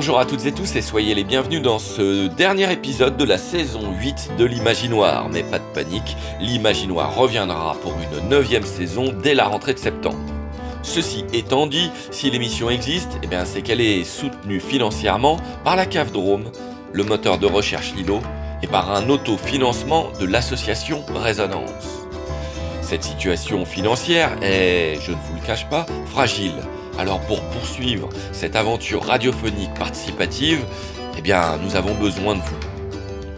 Bonjour à toutes et tous et soyez les bienvenus dans ce dernier épisode de la saison 8 de l'Imaginoire. Mais pas de panique, l'Imaginoire reviendra pour une 9e saison dès la rentrée de septembre. Ceci étant dit, si l'émission existe, c'est qu'elle est soutenue financièrement par la CAF Drôme, le moteur de recherche Lilo, et par un autofinancement de l'association Résonance. Cette situation financière est, je ne vous le cache pas, fragile. Alors pour poursuivre cette aventure radiophonique participative, nous avons besoin de vous.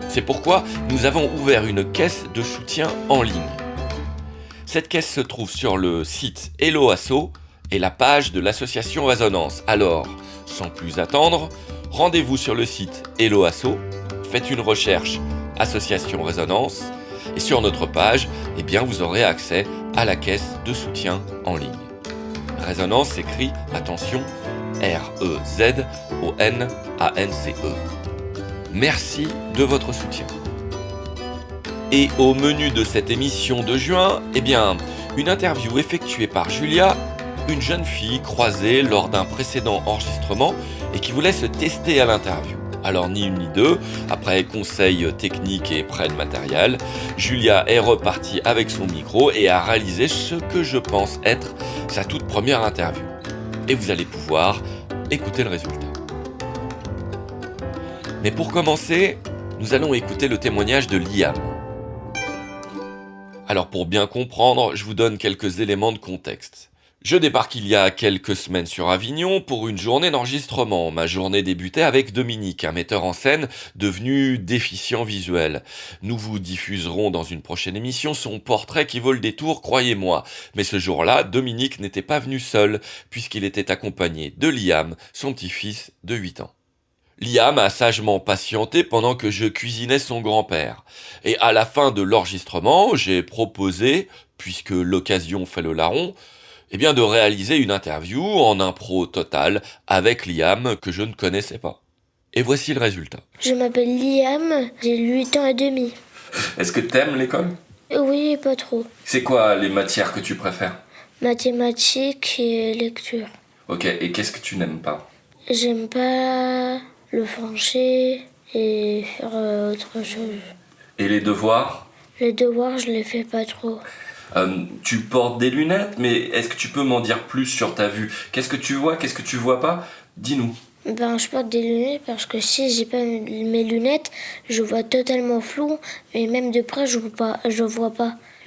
C'est pourquoi nous avons ouvert une caisse de soutien en ligne. Cette caisse se trouve sur le site Hello Asso et la page de l'association Résonance. Alors, sans plus attendre, rendez-vous sur le site Hello Asso, faites une recherche Association Résonance et sur notre page, vous aurez accès à la caisse de soutien en ligne. Résonance s'écrit, attention, R-E-Z-O-N-A-N-C-E. Merci de votre soutien. Et au menu de cette émission de juin, une interview effectuée par Julia, une jeune fille croisée lors d'un précédent enregistrement et qui voulait se tester à l'interview. Alors ni une ni deux, après conseils techniques et prêt de matériel, Julia est repartie avec son micro et a réalisé ce que je pense être sa toute première interview. Et vous allez pouvoir écouter le résultat. Mais pour commencer, nous allons écouter le témoignage de Liam. Alors pour bien comprendre, je vous donne quelques éléments de contexte. Je débarque il y a quelques semaines sur Avignon pour une journée d'enregistrement. Ma journée débutait avec Dominique, un metteur en scène devenu déficient visuel. Nous vous diffuserons dans une prochaine émission son portrait qui vaut le détour, croyez-moi. Mais ce jour-là, Dominique n'était pas venu seul, puisqu'il était accompagné de Liam, son petit-fils de 8 ans. Liam a sagement patienté pendant que je cuisinais son grand-père. Et à la fin de l'enregistrement, j'ai proposé, puisque l'occasion fait le larron, de réaliser une interview en impro totale avec Liam que je ne connaissais pas. Et voici le résultat. Je m'appelle Liam, j'ai 8 ans et demi. Est-ce que t'aimes l'école ? Oui, pas trop. C'est quoi les matières que tu préfères ? Mathématiques et lecture. Ok, et qu'est-ce que tu n'aimes pas ? J'aime pas le français et faire autre chose. Et les devoirs ? Les devoirs, je les fais pas trop. Tu portes des lunettes, mais est-ce que tu peux m'en dire plus sur ta vue ? Qu'est-ce que tu vois ? Qu'est-ce que tu vois pas ? Dis-nous. Je porte des lunettes parce que si j'ai pas mes lunettes, je vois totalement flou et même de près, je vois pas.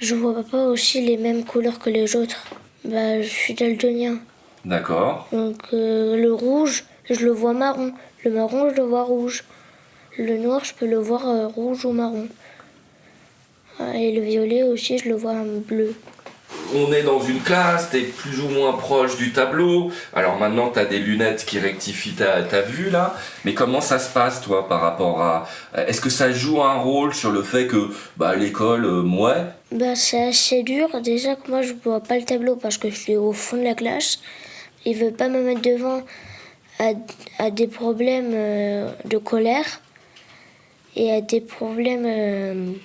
Je vois pas aussi les mêmes couleurs que les autres. Je suis daltonien. D'accord. Donc le rouge, je le vois marron. Le marron, je le vois rouge. Le noir, je peux le voir rouge ou marron. Et le violet aussi, je le vois bleu. On est dans une classe, t'es plus ou moins proche du tableau. Alors maintenant, t'as des lunettes qui rectifient ta vue là. Mais comment ça se passe, toi, par rapport à... Est-ce que ça joue un rôle sur le fait que l'école, c'est assez dur. Déjà que moi, je vois pas le tableau parce que je suis au fond de la classe. Il veut pas me mettre devant à des problèmes de colère et à des problèmes...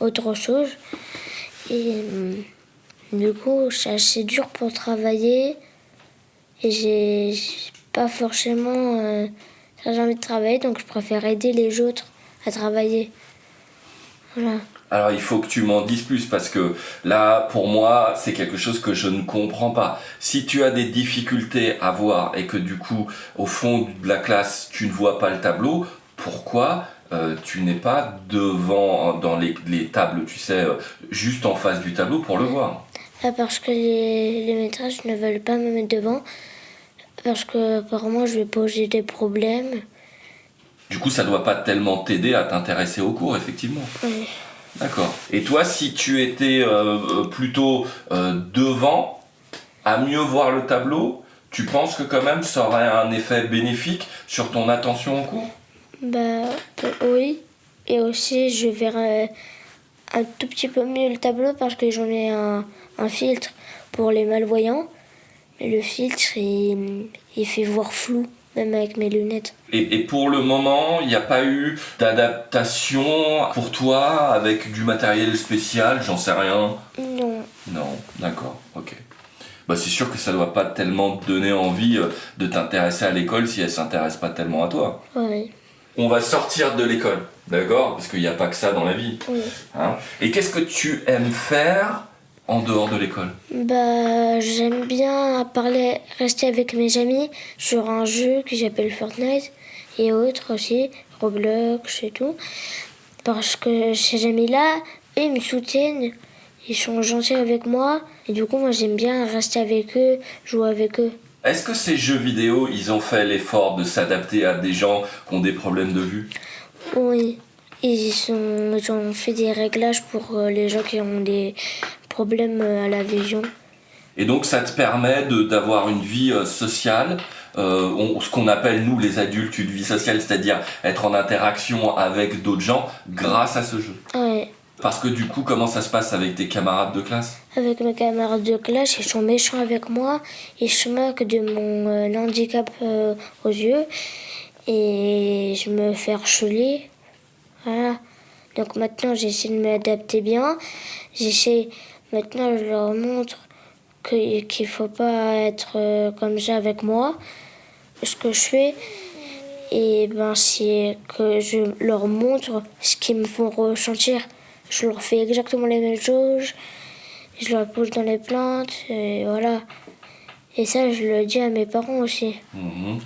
autre chose. Et du coup, c'est assez dur pour travailler. Et j'ai pas forcément très envie de travailler, donc je préfère aider les autres à travailler. Voilà. Alors il faut que tu m'en dises plus parce que là, pour moi, c'est quelque chose que je ne comprends pas. Si tu as des difficultés à voir et que du coup, au fond de la classe, tu ne vois pas le tableau, pourquoi tu n'es pas devant dans les tables, tu sais, juste en face du tableau pour le voir? Parce que les maîtresses ne veulent pas me mettre devant, parce que apparemment je vais poser des problèmes. Du coup, ça ne doit pas tellement t'aider à t'intéresser au cours, effectivement. Oui. D'accord. Et toi, si tu étais plutôt devant, à mieux voir le tableau, tu penses que quand même ça aurait un effet bénéfique sur ton attention au cours? Oui. Et aussi, je verrai un tout petit peu mieux le tableau parce que j'en ai un filtre pour les malvoyants. Mais le filtre, il fait voir flou, même avec mes lunettes. Et pour le moment, il n'y a pas eu d'adaptation pour toi avec du matériel spécial, j'en sais rien? Non. Non, d'accord, ok. Bah, c'est sûr que ça doit pas tellement te donner envie de t'intéresser à l'école si elle s'intéresse pas tellement à toi. Oui. On va sortir de l'école, d'accord? Parce qu'il n'y a pas que ça dans la vie. Oui. Hein? Et qu'est-ce que tu aimes faire en dehors de l'école? Bah, j'aime bien rester avec mes amis sur un jeu que j'appelle Fortnite et autres aussi, Roblox et tout. Parce que ces amis-là, eux, ils me soutiennent, ils sont gentils avec moi. Et du coup, moi, j'aime bien rester avec eux, jouer avec eux. Est-ce que ces jeux vidéo, ils ont fait l'effort de s'adapter à des gens qui ont des problèmes de vue? Oui, ils ont fait des réglages pour les gens qui ont des problèmes à la vision. Et donc ça te permet d'avoir une vie sociale, ce qu'on appelle nous les adultes une vie sociale, c'est-à-dire être en interaction avec d'autres gens grâce à ce jeu. Ouais. Parce que du coup, comment ça se passe avec tes camarades de classe? Avec mes camarades de classe, ils sont méchants avec moi, ils se moquent de mon handicap aux yeux et je me fais harceler. Voilà. Donc maintenant, j'essaie de m'adapter bien. Maintenant, je leur montre qu'il ne faut pas être comme ça avec moi. Ce que je fais, et c'est que je leur montre ce qu'ils me font ressentir. Je leur fais exactement les mêmes choses. Je leur pose dans les plantes, et voilà. Et ça, je le dis à mes parents aussi. Mmh.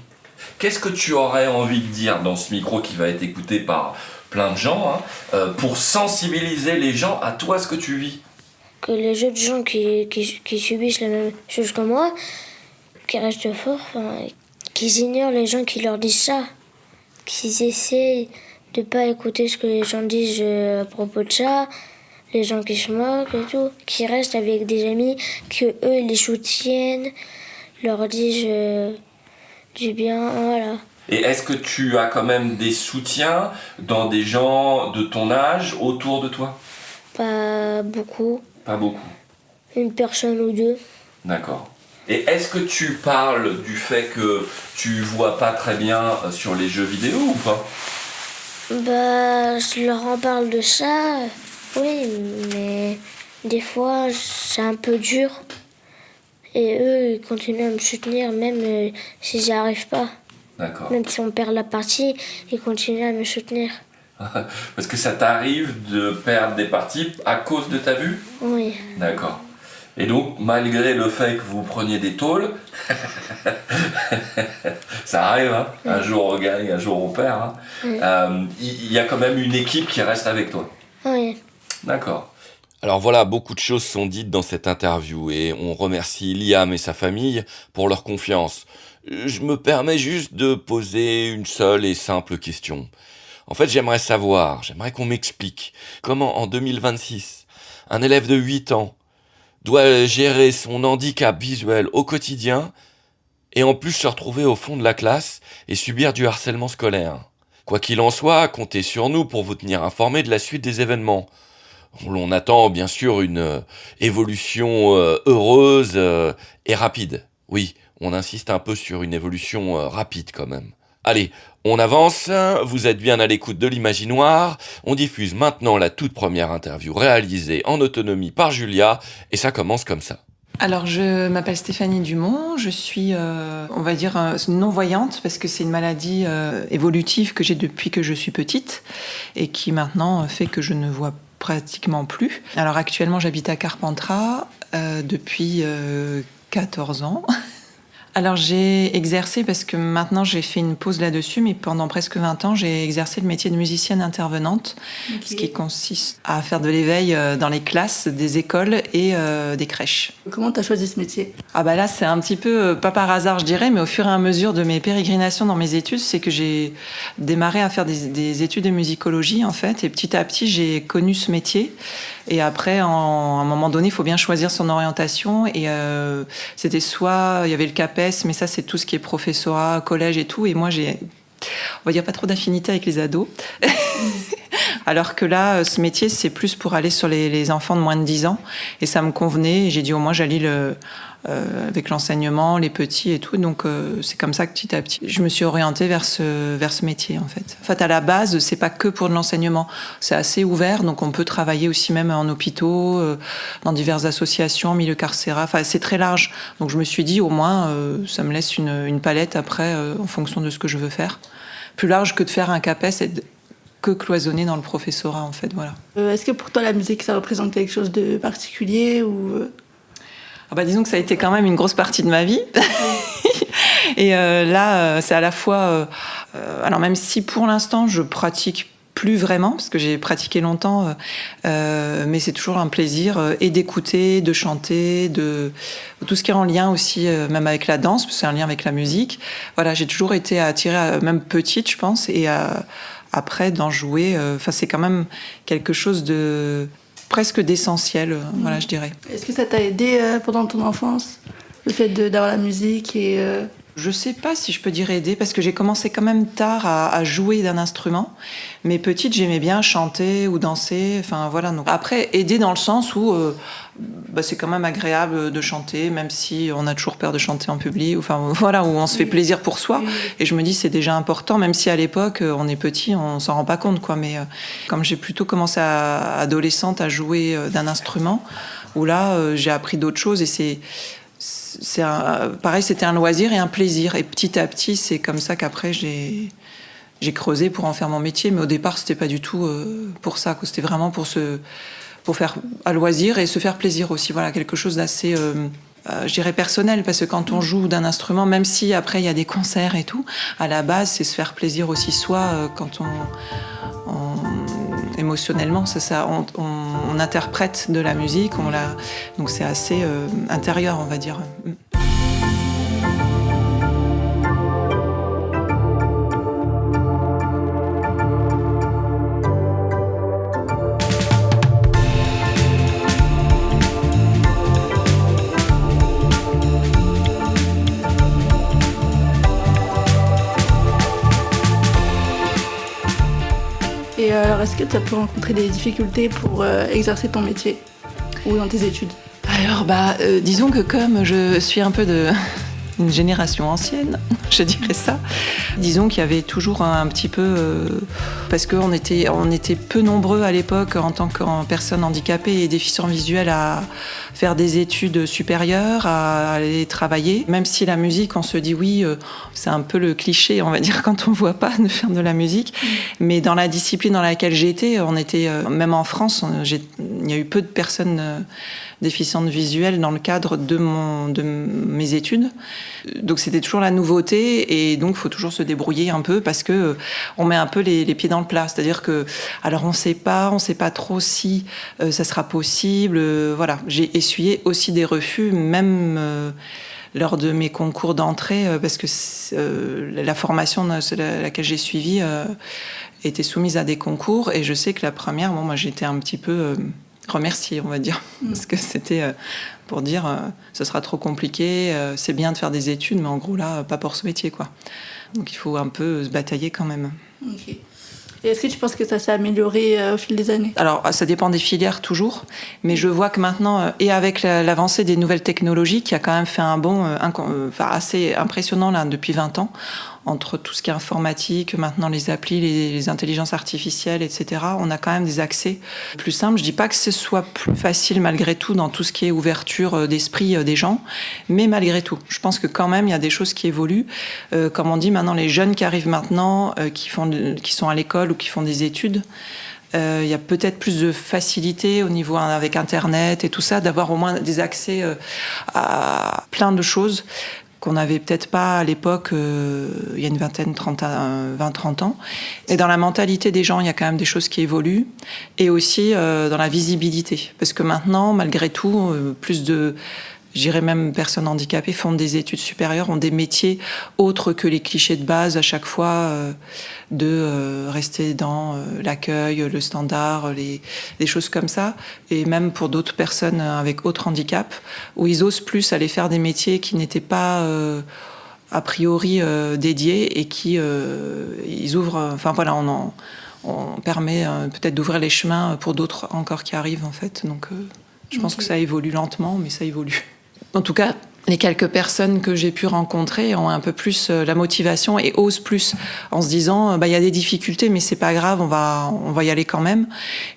Qu'est-ce que tu aurais envie de dire dans ce micro qui va être écouté par plein de gens, pour sensibiliser les gens à toi, ce que tu vis? Que les autres gens qui subissent la même chose que moi, qui restent forts, qu'ils ignorent les gens qui leur disent ça. Qu'ils essayent de ne pas écouter ce que les gens disent à propos de ça. Les gens qui se moquent et tout, qui restent avec des amis, que eux les soutiennent, leur disent du bien, voilà. Et est-ce que tu as quand même des soutiens dans des gens de ton âge autour de toi? Pas beaucoup. Pas beaucoup. Une personne ou deux. D'accord. Et est-ce que tu parles du fait que tu vois pas très bien sur les jeux vidéo ou pas? Je leur en parle de ça. Oui, mais des fois, c'est un peu dur. Et eux, ils continuent à me soutenir, même si j'y arrive pas. D'accord. Même si on perd la partie, ils continuent à me soutenir. Parce que ça t'arrive de perdre des parties à cause de ta vue? Oui. D'accord. Et donc, malgré le fait que vous preniez des tôles, ça arrive, hein? Un jour on gagne, un jour on perd. Hein? Y a quand même une équipe qui reste avec toi. Oui. D'accord. Alors voilà, beaucoup de choses sont dites dans cette interview et on remercie Liam et sa famille pour leur confiance. Je me permets juste de poser une seule et simple question. En fait, j'aimerais qu'on m'explique comment en 2026, un élève de 8 ans doit gérer son handicap visuel au quotidien et en plus se retrouver au fond de la classe et subir du harcèlement scolaire. Quoi qu'il en soit, comptez sur nous pour vous tenir informés de la suite des événements. On attend bien sûr une évolution heureuse et rapide. Oui, on insiste un peu sur une évolution rapide quand même. Allez, on avance, vous êtes bien à l'écoute de l'Imaginoire, on diffuse maintenant la toute première interview réalisée en autonomie par Julia, et ça commence comme ça. Alors, je m'appelle Stéphanie Dumont, je suis, on va dire, non-voyante, parce que c'est une maladie évolutive que j'ai depuis que je suis petite, et qui maintenant fait que je ne vois pratiquement plus. Alors actuellement, j'habite à Carpentras depuis 14 ans. Alors j'ai exercé, parce que maintenant j'ai fait une pause là-dessus, mais pendant presque 20 ans, j'ai exercé le métier de musicienne intervenante, ce qui consiste à faire de l'éveil dans les classes des écoles et des crèches. Comment tu as choisi ce métier? Là, c'est un petit peu, pas par hasard je dirais, mais au fur et à mesure de mes pérégrinations dans mes études, c'est que j'ai démarré à faire des études de musicologie en fait, et petit à petit j'ai connu ce métier. Et après, à un moment donné, il faut bien choisir son orientation. Et c'était soit, il y avait le CAPES, mais ça, c'est tout ce qui est professorat, collège et tout. Et moi, j'ai, on va dire, pas trop d'affinité avec les ados. Alors que là, ce métier, c'est plus pour aller sur les enfants de moins de 10 ans. Et ça me convenait. Et j'ai dit, au moins, j'allie avec l'enseignement, les petits et tout. Donc, c'est comme ça que petit à petit, je me suis orientée vers ce métier, en fait. En fait, à la base, c'est pas que pour de l'enseignement. C'est assez ouvert. Donc, on peut travailler aussi même en hôpitaux, dans diverses associations, milieu carcéral. Enfin, c'est très large. Donc, je me suis dit, au moins, ça me laisse une palette après, en fonction de ce que je veux faire. Plus large que de faire un CAPES et que cloisonner dans le professorat, en fait, voilà. Est-ce que pour toi, la musique, ça représente quelque chose de particulier ou... Disons que ça a été quand même une grosse partie de ma vie. Et là, c'est à la fois... alors même si pour l'instant, je pratique plus vraiment, parce que j'ai pratiqué longtemps, mais c'est toujours un plaisir et d'écouter, de chanter, de tout ce qui est en lien aussi, même avec la danse, parce que c'est un lien avec la musique. Voilà, j'ai toujours été attirée, même petite, je pense, et après d'en jouer. C'est quand même quelque chose de presque d'essentiel, voilà, je dirais. Est-ce que ça t'a aidé pendant ton enfance, le fait d'avoir la musique et... Je sais pas si je peux dire aider, parce que j'ai commencé quand même tard à jouer d'un instrument. Mais petite, j'aimais bien chanter ou danser. Enfin, voilà. Donc, après, aider dans le sens où c'est quand même agréable de chanter, même si on a toujours peur de chanter en public. Enfin, voilà, où on se fait plaisir pour soi. Et je me dis, c'est déjà important, même si à l'époque, on est petit, on s'en rend pas compte, quoi. Mais comme j'ai plutôt commencé adolescente à jouer d'un instrument, où là, j'ai appris d'autres choses et pareil, c'était un loisir et un plaisir. Et petit à petit, c'est comme ça qu'après, j'ai creusé pour en faire mon métier. Mais au départ, c'était pas du tout pour ça. C'était vraiment pour faire à loisir et se faire plaisir aussi. Voilà, quelque chose d'assez, je dirais, personnel. Parce que quand on joue d'un instrument, même si après, il y a des concerts et tout, à la base, c'est se faire plaisir aussi soi quand émotionnellement, on interprète de la musique, donc c'est assez intérieur, on va dire. Et alors, est-ce que tu as pu rencontrer des difficultés pour exercer ton métier ou dans tes études? Alors, disons que comme je suis un peu une génération ancienne, je dirais ça. Disons qu'il y avait toujours un petit peu... parce qu'on était peu nombreux à l'époque en tant que personnes handicapées et déficients visuels à faire des études supérieures, à aller travailler. Même si la musique, on se dit oui, c'est un peu le cliché, on va dire, quand on voit pas de faire de la musique. Mais dans la discipline dans laquelle j'étais, on était, même en France, il y a eu peu de personnes... déficiente visuelle dans le cadre de mes études. Donc c'était toujours la nouveauté et donc il faut toujours se débrouiller un peu parce que on met un peu les pieds dans le plat. C'est-à-dire que, alors on sait pas trop si ça sera possible. Voilà, j'ai essuyé aussi des refus, même lors de mes concours d'entrée, parce que la formation laquelle j'ai suivi était soumise à des concours et je sais que la première, moi j'étais un petit peu... remercier, on va dire, parce que c'était pour dire ce sera trop compliqué, c'est bien de faire des études, mais en gros là, pas pour ce métier, quoi. Donc il faut un peu se batailler quand même. Okay. Et est-ce que tu penses que ça s'est amélioré au fil des années? Alors, ça dépend des filières toujours, mais je vois que maintenant, et avec l'avancée des nouvelles technologies, qui a quand même fait un bond assez impressionnant là, depuis 20 ans, entre tout ce qui est informatique, maintenant les applis, les intelligences artificielles, etc., on a quand même des accès plus simples. Je dis pas que ce soit plus facile malgré tout dans tout ce qui est ouverture d'esprit des gens, mais malgré tout, je pense que quand même il y a des choses qui évoluent. Comme on dit maintenant, les jeunes qui arrivent maintenant, qui sont à l'école ou qui font des études, il y a peut-être plus de facilité au niveau avec Internet et tout ça, d'avoir au moins des accès à plein de choses qu'on n'avait peut-être pas à l'époque, il y a une 20-30 ans. Et dans la mentalité des gens, il y a quand même des choses qui évoluent. Et aussi dans la visibilité. Parce que maintenant, malgré tout, j'irais même personnes handicapées font des études supérieures, ont des métiers autres que les clichés de base à chaque fois, de rester dans l'accueil, le standard, des choses comme ça. Et même pour d'autres personnes avec autres handicaps, où ils osent plus aller faire des métiers qui n'étaient pas a priori dédiés et qui ils ouvrent. Enfin voilà, on permet peut-être d'ouvrir les chemins pour d'autres encore qui arrivent, en fait. Donc, je pense que ça évolue lentement, mais ça évolue. En tout cas, les quelques personnes que j'ai pu rencontrer ont un peu plus la motivation et osent plus en se disant y a des difficultés mais c'est pas grave, on va y aller quand même.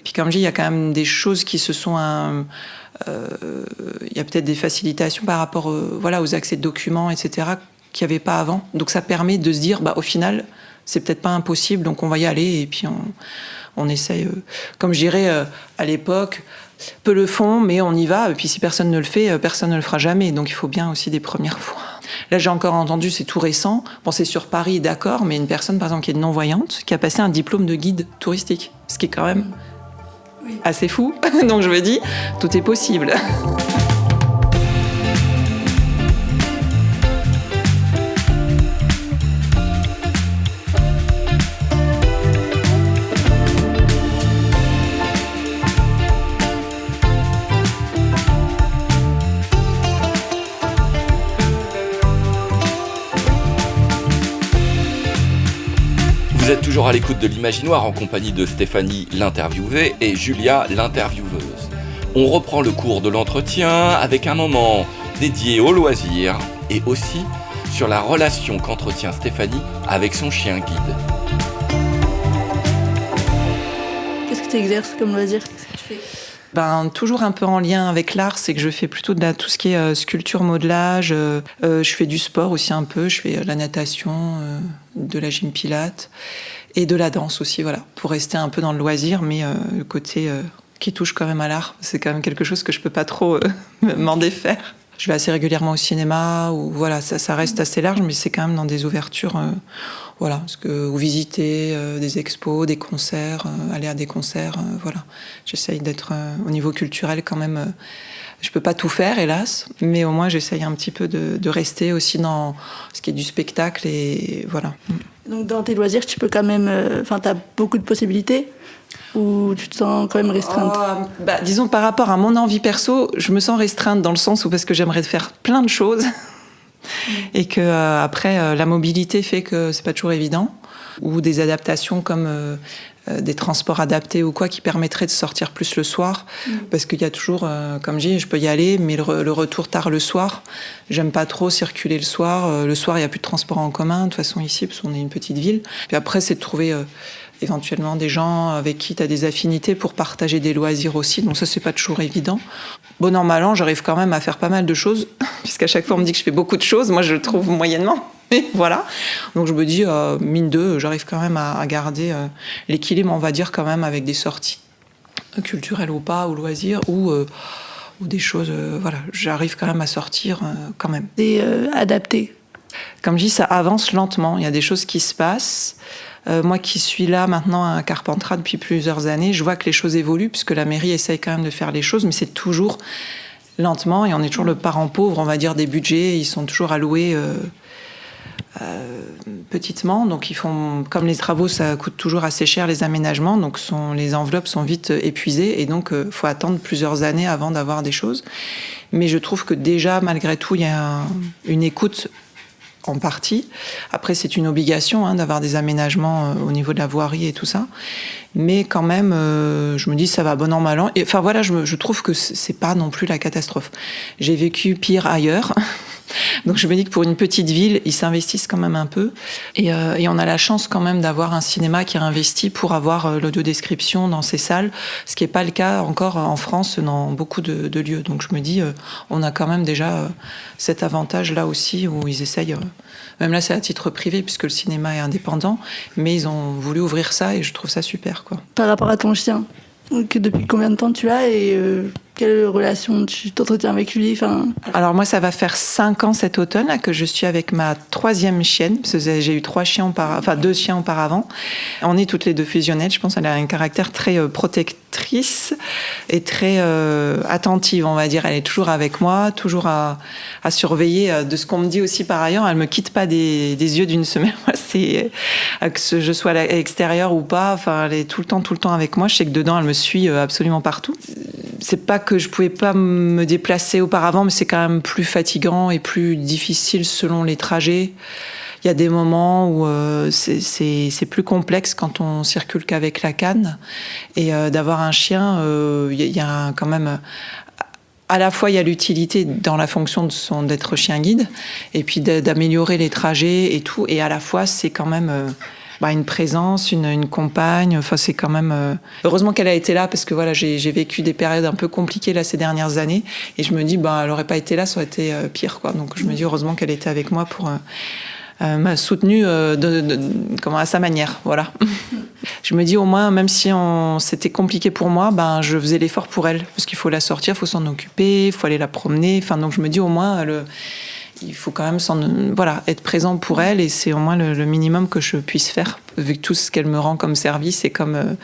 Puis comme je dis, il y a quand même des choses qui se sont il y a peut-être des facilitations par rapport aux accès de documents, etc., qu'il n'y avait pas avant. Donc ça permet de se dire au final c'est peut-être pas impossible, donc on va y aller et puis on essaye. Comme je dirais à l'époque, peu le font, mais on y va. Et puis si personne ne le fait, personne ne le fera jamais. Donc il faut bien aussi des premières fois. Là, j'ai encore entendu, c'est tout récent. Bon, c'est sur Paris, d'accord, mais une personne, par exemple, qui est non-voyante, qui a passé un diplôme de guide touristique. Ce qui est quand même assez fou. Donc je me dis, tout est possible. Vous êtes toujours à l'écoute de l'Imaginoire en compagnie de Stéphanie, l'interviewée, et Julia, l'intervieweuse. On reprend le cours de l'entretien avec un moment dédié aux loisirs et aussi sur la relation qu'entretient Stéphanie avec son chien guide. Qu'est-ce que tu exerces comme loisir? Qu'est-ce que tu fais? Toujours un peu en lien avec l'art, c'est que je fais plutôt tout ce qui est sculpture, modelage. Je fais du sport aussi un peu, je fais la natation, de la gym pilate et de la danse aussi, voilà, pour rester un peu dans le loisir, mais le côté qui touche quand même à l'art, c'est quand même quelque chose que je peux pas trop m'en défaire. Je vais assez régulièrement au cinéma, ou voilà, ça reste assez large, mais c'est quand même dans des ouvertures, ou visiter des expos, des concerts, aller à des concerts, voilà. J'essaye d'être au niveau culturel quand même. Je peux pas tout faire, hélas, mais au moins j'essaye un petit peu de rester aussi dans ce qui est du spectacle et voilà. Donc dans tes loisirs, tu peux quand même, t'as beaucoup de possibilités. Ou tu te sens quand même restreinte? Disons, par rapport à mon envie perso, je me sens restreinte dans le sens où parce que j'aimerais faire plein de choses et que après la mobilité fait que c'est pas toujours évident, ou des adaptations comme des transports adaptés ou quoi qui permettraient de sortir plus le soir, parce qu'il y a toujours, comme je dis, je peux y aller, mais le retour tard le soir, j'aime pas trop circuler le soir. Le soir, il y a plus de transport en commun de toute façon ici, parce qu'on est une petite ville. Puis après, c'est de trouver éventuellement des gens avec qui tu as des affinités pour partager des loisirs aussi, donc ça c'est pas toujours évident. Bon an mal an, j'arrive quand même à faire pas mal de choses, puisqu'à chaque fois on me dit que je fais beaucoup de choses, moi je le trouve moyennement, mais voilà. Donc je me dis, mine de, j'arrive quand même à garder l'équilibre, on va dire, quand même, avec des sorties culturelles ou pas, ou loisirs, ou des choses, j'arrive quand même à sortir quand même. C'est adapté. Comme je dis, ça avance lentement, il y a des choses qui se passent. Moi qui suis là maintenant à Carpentras depuis plusieurs années, je vois que les choses évoluent puisque la mairie essaye quand même de faire les choses, mais c'est toujours lentement et on est toujours le parent pauvre, on va dire, des budgets. Ils sont toujours alloués petitement, donc ils font, comme les travaux ça coûte toujours assez cher, les aménagements, donc les enveloppes sont vite épuisées et donc faut attendre plusieurs années avant d'avoir des choses. Mais je trouve que déjà malgré tout il y a une écoute en partie. Après, c'est une obligation d'avoir des aménagements au niveau de la voirie et tout ça. Mais quand même, je me dis, ça va bon an, mal an. Et, je trouve que c'est pas non plus la catastrophe. J'ai vécu pire ailleurs. Donc je me dis que pour une petite ville, ils s'investissent quand même un peu. Et on a la chance quand même d'avoir un cinéma qui a investi pour avoir l'audiodescription dans ses salles, ce qui n'est pas le cas encore en France dans beaucoup de lieux. Donc je me dis, on a quand même déjà cet avantage-là aussi où ils essayent, même là c'est à titre privé puisque le cinéma est indépendant, mais ils ont voulu ouvrir ça et je trouve ça super, quoi. Par rapport à ton chien, depuis combien de temps tu l'as et quelle relation tu t'entretiens avec lui? Alors moi, ça va faire 5 ans cet automne là, que je suis avec ma 3e chienne, parce que j'ai eu 2 chiens auparavant. On est toutes les deux fusionnelles. Je pense qu'elle a un caractère très protectrice et très attentive, on va dire. Elle est toujours avec moi, toujours à surveiller de ce qu'on me dit aussi par ailleurs. Elle me quitte pas des yeux d'une semaine. C'est que je sois à l'extérieur ou pas. Elle est tout le temps avec moi. Je sais que dedans, elle me suit absolument partout. C'est pas que je pouvais pas me déplacer auparavant, mais c'est quand même plus fatigant et plus difficile selon les trajets. Il y a des moments où c'est plus complexe quand on circule qu'avec la canne. Et d'avoir un chien, il y a quand même... À la fois, il y a l'utilité dans la fonction d'être chien guide, et puis d'améliorer les trajets et tout. Et à la fois, c'est quand même une présence, une compagne. Enfin, c'est quand même... Heureusement qu'elle a été là, parce que voilà, j'ai vécu des périodes un peu compliquées là, ces dernières années. Et je me dis, elle n'aurait pas été là, ça aurait été pire, quoi. Donc je me dis, heureusement qu'elle était avec moi pour... m'a soutenue à sa manière, voilà. Je me dis au moins, même si c'était compliqué pour moi, je faisais l'effort pour elle, parce qu'il faut la sortir, il faut s'en occuper, il faut aller la promener. Enfin, donc je me dis au moins, il faut quand même être présent pour elle, et c'est au moins le minimum que je puisse faire, vu que tout ce qu'elle me rend comme service et comme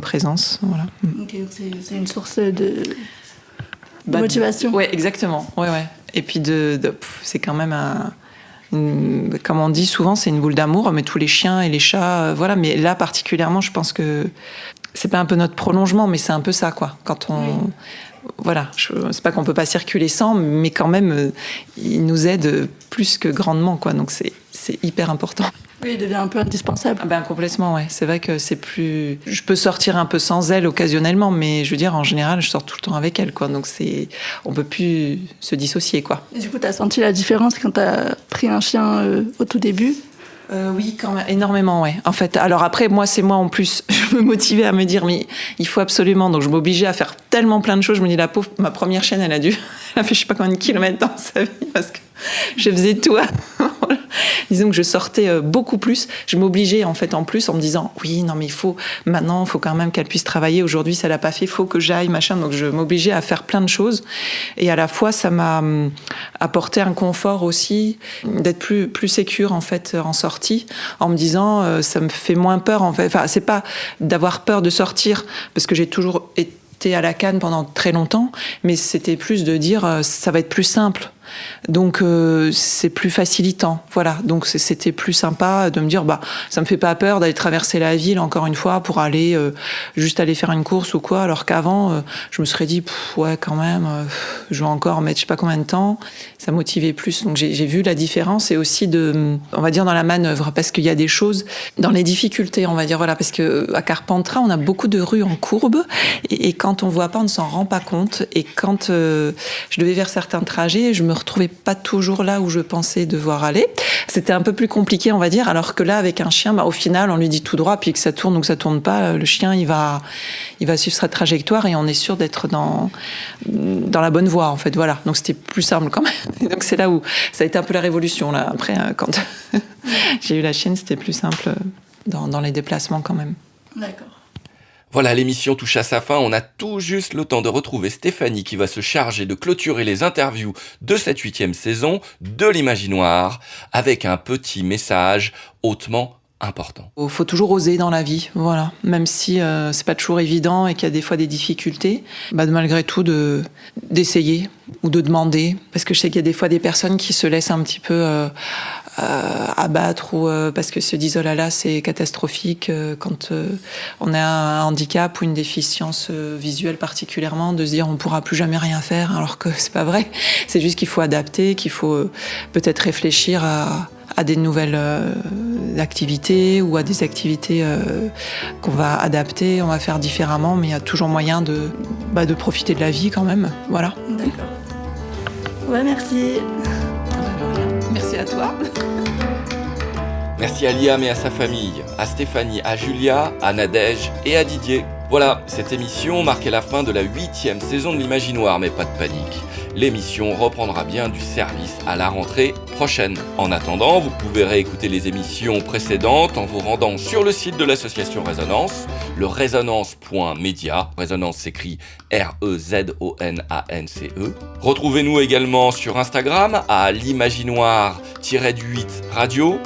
présence. Voilà. Ok, c'est une source de motivation. Oui, exactement. Ouais. Et puis c'est quand même comme on dit souvent, c'est une boule d'amour, mais tous les chiens et les chats, voilà. Mais là, particulièrement, je pense que c'est pas un peu notre prolongement, mais c'est un peu ça, quoi. Quand on... Oui. Voilà, c'est pas qu'on peut pas circuler sans, mais quand même, il nous aide plus que grandement, quoi. Donc c'est hyper important. Oui, il devient un peu indispensable. Complètement, ouais. C'est vrai que c'est plus... Je peux sortir un peu sans elle occasionnellement, mais je veux dire, en général, je sors tout le temps avec elle, quoi. Donc on peut plus se dissocier, quoi. Et du coup, t'as senti la différence quand t'as pris un chien au tout début ? Oui, quand même, énormément, ouais. En fait, alors après, c'est moi en plus, je me motivais à me dire, mais il faut absolument, donc je m'obligeais à faire tellement plein de choses. Je me dis, la pauvre, ma première chienne, elle a fait je sais pas combien de kilomètres dans sa vie, parce que je faisais tout. Disons que je sortais beaucoup plus. Je m'obligeais en fait en plus en me disant oui, non mais il faut quand même qu'elle puisse travailler. Aujourd'hui, ça l'a pas fait, il faut que j'aille, machin. Donc je m'obligeais à faire plein de choses. Et à la fois, ça m'a apporté un confort aussi, d'être plus sécure en fait en sortie, en me disant ça me fait moins peur en fait. Enfin, c'est pas d'avoir peur de sortir, parce que j'ai toujours été à la canne pendant très longtemps, mais c'était plus de dire ça va être plus simple. Donc c'est plus facilitant, voilà. Donc c'était plus sympa de me dire ça me fait pas peur d'aller traverser la ville encore une fois pour aller juste aller faire une course ou quoi, alors qu'avant je me serais dit ouais quand même je vais encore mettre je sais pas combien de temps. Ça motivait plus. Donc j'ai vu la différence, et aussi on va dire dans la manœuvre, parce qu'il y a des choses dans les difficultés, on va dire, voilà, parce que à Carpentras on a beaucoup de rues en courbe, et quand on voit pas, on ne s'en rend pas compte. Et quand je devais faire certains trajets, je me retrouvais pas toujours là où je pensais devoir aller. C'était un peu plus compliqué, on va dire, alors que là, avec un chien, au final, on lui dit tout droit, puis que ça tourne ou que ça tourne pas, le chien, il va suivre sa trajectoire, et on est sûr d'être dans la bonne voie, en fait, voilà. Donc c'était plus simple quand même. Et donc c'est là où ça a été un peu la révolution, là. Après, quand j'ai eu la chienne, c'était plus simple dans les déplacements quand même. D'accord. Voilà, l'émission touche à sa fin. On a tout juste le temps de retrouver Stéphanie, qui va se charger de clôturer les interviews de cette 8e saison de l'Imaginoire, avec un petit message hautement important. Il faut toujours oser dans la vie, voilà. Même si c'est pas toujours évident et qu'il y a des fois des difficultés, malgré tout d'essayer ou de demander. Parce que je sais qu'il y a des fois des personnes qui se laissent un petit peu abattre, ou parce que se disent oh là là, c'est catastrophique quand on a un handicap ou une déficience visuelle particulièrement, de se dire on pourra plus jamais rien faire, alors que c'est pas vrai. C'est juste qu'il faut adapter, qu'il faut peut-être réfléchir à des nouvelles activités, ou à des activités qu'on va adapter, on va faire différemment, mais il y a toujours moyen de profiter de la vie quand même, voilà. D'accord. Ouais, merci. Merci à toi. Merci à Liam et à sa famille, à Stéphanie, à Julia, à Nadège et à Didier. Voilà, cette émission marquait la fin de la 8e saison de l'Imaginoire, mais pas de panique. L'émission reprendra bien du service à la rentrée prochaine. En attendant, vous pouvez réécouter les émissions précédentes en vous rendant sur le site de l'association Résonance, le résonance.media. Résonance s'écrit REZONANCE. Retrouvez-nous également sur Instagram à l'Imaginoire-8 Radio,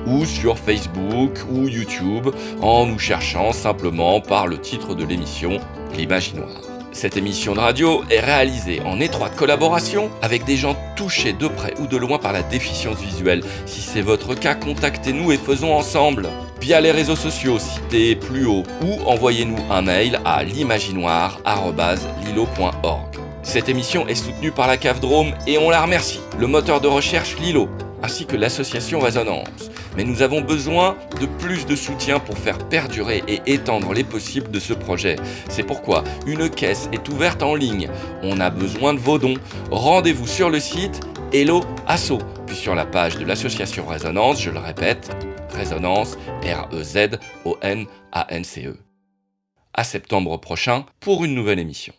ou sur Facebook ou YouTube en nous cherchant simplement par le titre de l'émission L'Imaginoire. Cette émission de radio est réalisée en étroite collaboration avec des gens touchés de près ou de loin par la déficience visuelle. Si c'est votre cas, contactez-nous et faisons ensemble via les réseaux sociaux cités plus haut, ou envoyez-nous un mail à l'imaginoire@lilo.org. Cette émission est soutenue par la CAF Drôme et on la remercie, le moteur de recherche Lilo, ainsi que l'association Résonance. Mais nous avons besoin de plus de soutien pour faire perdurer et étendre les possibles de ce projet. C'est pourquoi une caisse est ouverte en ligne. On a besoin de vos dons. Rendez-vous sur le site Hello Asso, puis sur la page de l'association Résonance, je le répète, Résonance, REZONANCE. À septembre prochain pour une nouvelle émission.